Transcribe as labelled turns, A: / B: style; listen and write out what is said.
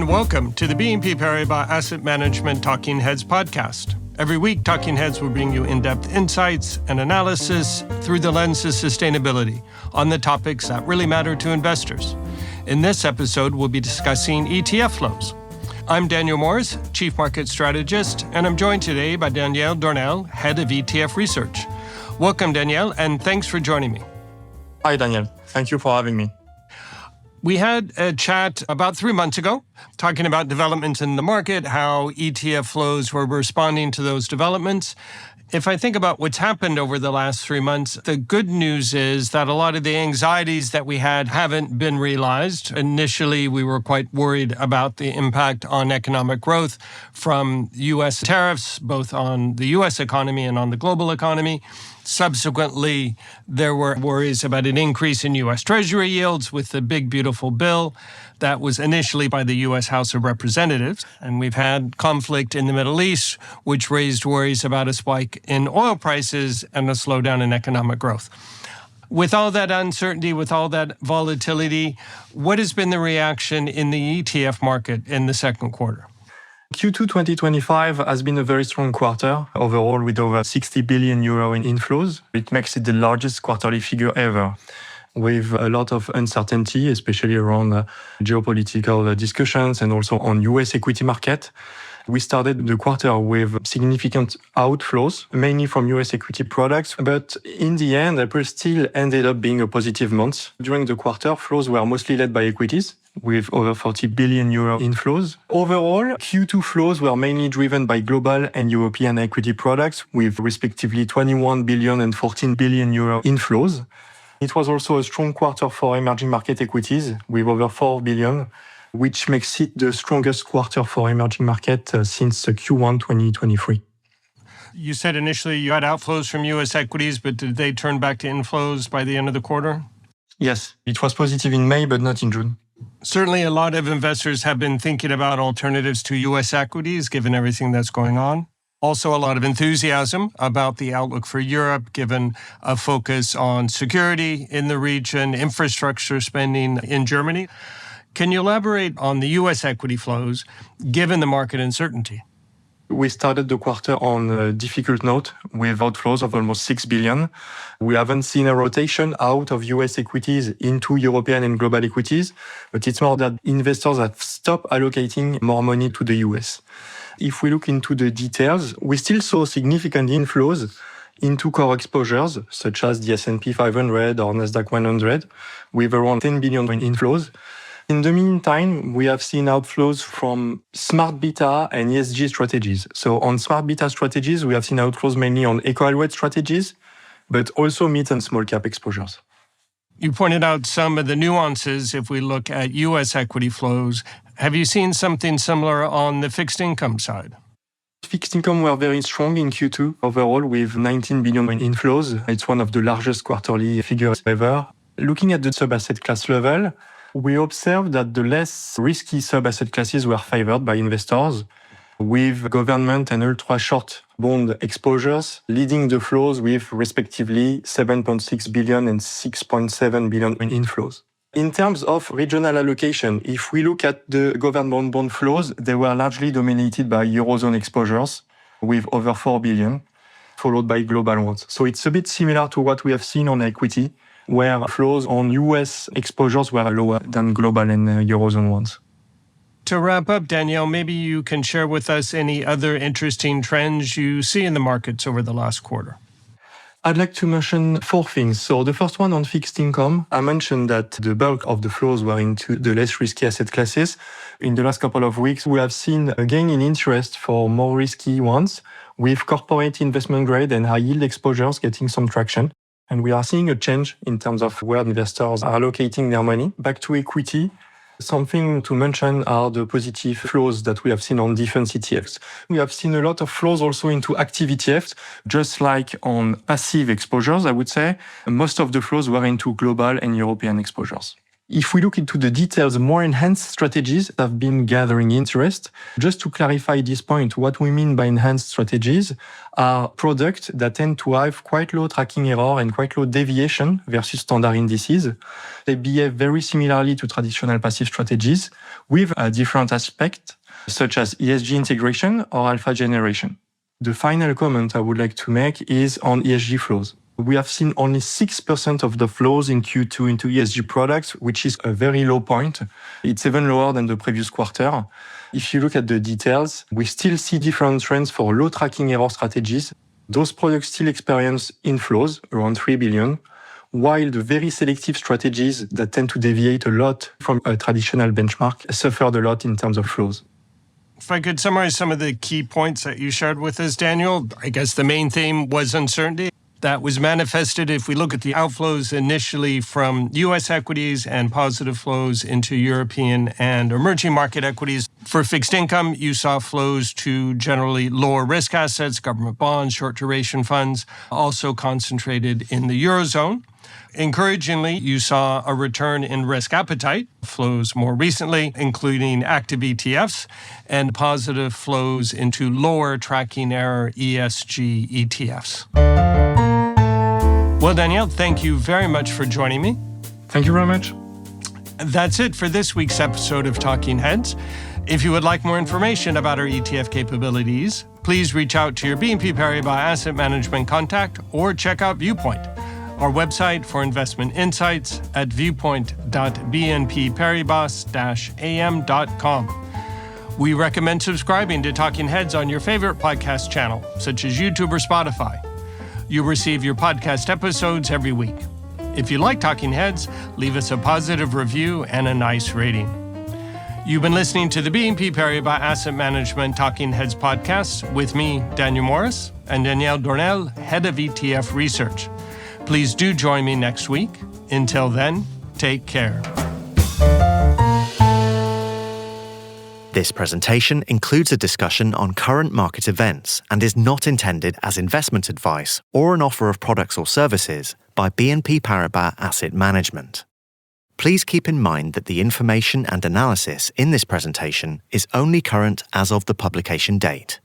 A: and welcome to the BNP Paribas Asset Management Talking Heads podcast. Every week, Talking Heads will bring you in-depth insights and analysis through the lens of sustainability on the topics that really matter to investors. In this episode, we'll be discussing ETF flows. I'm Daniel Morris, Chief Market Strategist, and I'm joined today by Danielle Dornel, Head of ETF Research. Welcome, Danielle, and thanks for joining me.
B: Hi, Daniel. Thank you for having me.
A: We had a chat about 3 months ago, talking about developments in the market, how ETF flows were responding to those developments. If I think about what's happened over the last 3 months, the good news is that a lot of the anxieties that we had haven't been realized. Initially, we were quite worried about the impact on economic growth from U.S. tariffs, both on the U.S. economy and on the global economy. Subsequently, there were worries about an increase in U.S. Treasury yields with the big, beautiful bill that was initially by the U.S. House of Representatives. And we've had conflict in the Middle East, which raised worries about a spike in oil prices and a slowdown in economic growth. With all that uncertainty, with all that volatility, what has been the reaction in the ETF market in the second quarter?
B: Q2 2025 has been a very strong quarter overall with over 60 billion euro in inflows. It makes it the largest quarterly figure ever, with a lot of uncertainty, especially around geopolitical discussions and also on US equity market. We started the quarter with significant outflows, mainly from US equity products, but in the end, April still ended up being a positive month. During the quarter, flows were mostly led by equities, with over 40 billion euro inflows. Overall, Q2 flows were mainly driven by global and European equity products, with respectively 21 billion and 14 billion euro inflows. It was also a strong quarter for emerging market equities, with over 4 billion, which makes it the strongest quarter for emerging market since Q1 2023.
A: You said initially you had outflows from U.S. equities, but did they turn back to inflows by the end of the quarter?
B: Yes, it was positive in May, but not in June.
A: Certainly, a lot of investors have been thinking about alternatives to U.S. equities, given everything that's going on. Also, a lot of enthusiasm about the outlook for Europe, given a focus on security in the region, infrastructure spending in Germany. Can you elaborate on the U.S. equity flows, given the market uncertainty?
B: We started the quarter on a difficult note with outflows of almost 6 billion. We haven't seen a rotation out of US equities into European and global equities, but it's more that investors have stopped allocating more money to the US. If we look into the details, we still saw significant inflows into core exposures, such as the S&P 500 or Nasdaq 100, with around 10 billion in inflows. In the meantime, we have seen outflows from smart beta and ESG strategies. So on smart beta strategies, we have seen outflows mainly on eco-weight strategies, but also mid and small cap exposures.
A: You pointed out some of the nuances if we look at U.S. equity flows. Have you seen something similar on the fixed income side?
B: Fixed income were very strong in Q2 overall with 19 billion in inflows. It's one of the largest quarterly figures ever. Looking at the sub-asset class level, we observed that the less risky sub-asset classes were favored by investors, with government and ultra-short bond exposures leading the flows with respectively 7.6 billion and 6.7 billion in inflows. In terms of regional allocation, if we look at the government bond flows, they were largely dominated by Eurozone exposures with over 4 billion, followed by global ones. So it's a bit similar to what we have seen on equity, where flows on US exposures were lower than global and Eurozone ones.
A: To wrap up, Danielle, maybe you can share with us any other interesting trends you see in the markets over the last quarter.
B: I'd like to mention 4 things. So the first one on fixed income, I mentioned that the bulk of the flows were into the less risky asset classes. In the last couple of weeks, we have seen a gain in interest for more risky ones, with corporate investment grade and high yield exposures getting some traction. And we are seeing a change in terms of where investors are allocating their money. Back to equity, something to mention are the positive flows that we have seen on defense ETFs. We have seen a lot of flows also into active ETFs, just like on passive exposures, I would say. Most of the flows were into global and European exposures. If we look into the details, more enhanced strategies have been gathering interest. Just to clarify this point, what we mean by enhanced strategies are products that tend to have quite low tracking error and quite low deviation versus standard indices. They behave very similarly to traditional passive strategies with a different aspect, such as ESG integration or alpha generation. The final comment I would like to make is on ESG flows. We have seen only 6% of the flows in Q2 into ESG products, which is a very low point. It's even lower than the previous quarter. If you look at the details, we still see different trends for low tracking error strategies. Those products still experience inflows, around 3 billion, while the very selective strategies that tend to deviate a lot from a traditional benchmark suffered a lot in terms of flows.
A: If I could summarize some of the key points that you shared with us, Daniel, I guess the main theme was uncertainty. That was manifested if we look at the outflows initially from U.S. equities and positive flows into European and emerging market equities. For fixed income, you saw flows to generally lower risk assets, government bonds, short duration funds, also concentrated in the Eurozone. Encouragingly, you saw a return in risk appetite, flows more recently, including active ETFs, and positive flows into lower tracking error ESG ETFs. Well, Daniel, thank you very much for joining me.
B: Thank you very much.
A: That's it for this week's episode of Talking Heads. If you would like more information about our ETF capabilities, please reach out to your BNP Paribas Asset Management contact or check out Viewpoint, our website for investment insights at viewpoint.bnpparibas-am.com. We recommend subscribing to Talking Heads on your favorite podcast channel, such as YouTube or Spotify. You'll receive your podcast episodes every week. If you like Talking Heads, leave us a positive review and a nice rating. You've been listening to the BNP Paribas Asset Management Talking Heads podcast with me, Daniel Morris, and Danielle Dornel, Head of ETF Research. Please do join me next week. Until then, take care.
C: This presentation includes a discussion on current market events and is not intended as investment advice or an offer of products or services by BNP Paribas Asset Management. Please keep in mind that the information and analysis in this presentation is only current as of the publication date.